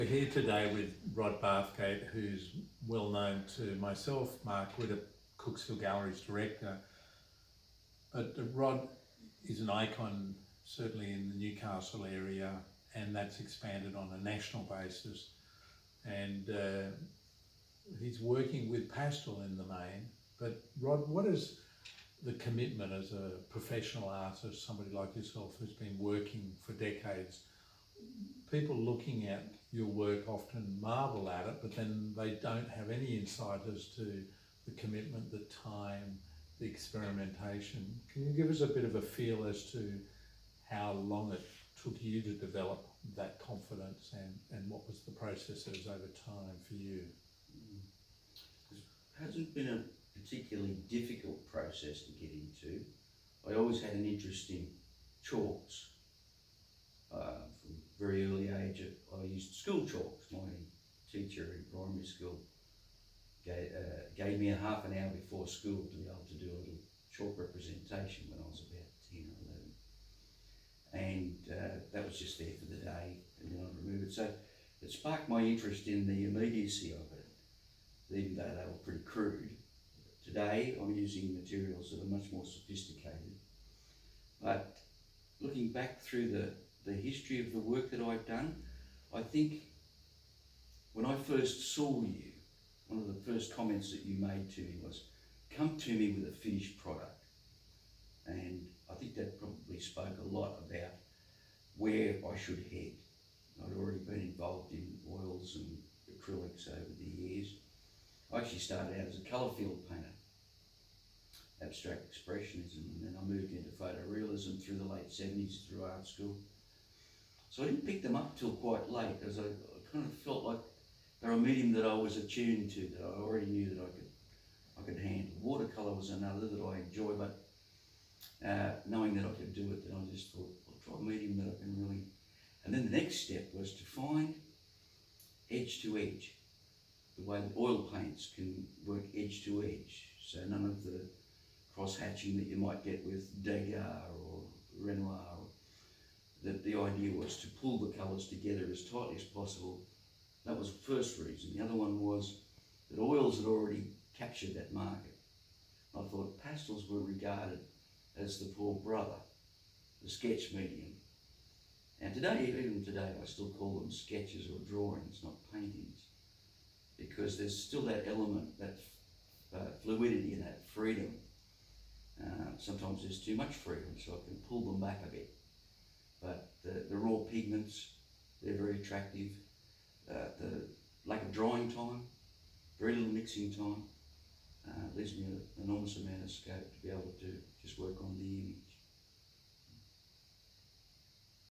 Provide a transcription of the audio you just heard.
We're here today with Rod Bathgate, who's well known to myself, Mark Widdup, Cooksville Gallery's director. But Rod is an icon, certainly in the Newcastle area, and that's expanded on a national basis. And he's working with PASTEL in the main. But Rod, what is the commitment as a professional artist, somebody like yourself who's been working for decades? People looking at your work often marvel at it, but then they don't have any insight as to the commitment, the time, the experimentation. Can you give us a bit of a feel as to how long it took you to develop that confidence, and what was the processes over time for you? It hasn't been a particularly difficult process to get into. I always had an interest in chalks. From a very early age, I used school chalks. My teacher in primary school gave me a half an hour before school to be able to do a little chalk representation when I was about 10 or 11. And that was just there for the day, and then I'd remove it. So it sparked my interest in the immediacy of it, even though they were pretty crude. Today I'm using materials that are much more sophisticated. But looking back through the history of the work that I've done, I think when I first saw you, one of the first comments that you made to me was, "Come to me with a finished product." And I think that probably spoke a lot about where I should head. I'd already been involved in oils and acrylics over the years. I actually started out as a colour field painter, abstract expressionism, and then I moved into photorealism through the late 70s through art school. So I didn't pick them up till quite late, as I kind of felt like they're a medium that I was attuned to, that I already knew that I could handle. Watercolour was another that I enjoy, but knowing that I could do it, then I just thought, I'll try a medium that I can really. And then the next step was to find edge to edge, the way that oil paints can work edge to edge. So none of the cross-hatching that you might get with Degas or Renoir. That the idea was to pull the colours together as tightly as possible. That was the first reason. The other one was that oils had already captured that market. I thought pastels were regarded as the poor brother, the sketch medium. And today, even today, I still call them sketches or drawings, not paintings, because there's still that element, that fluidity and that freedom. Sometimes there's too much freedom, so I can pull them back a bit. But the raw pigments, they're very attractive. The lack of drying time, very little mixing time, leaves me an enormous amount of scope to be able to just work on the image.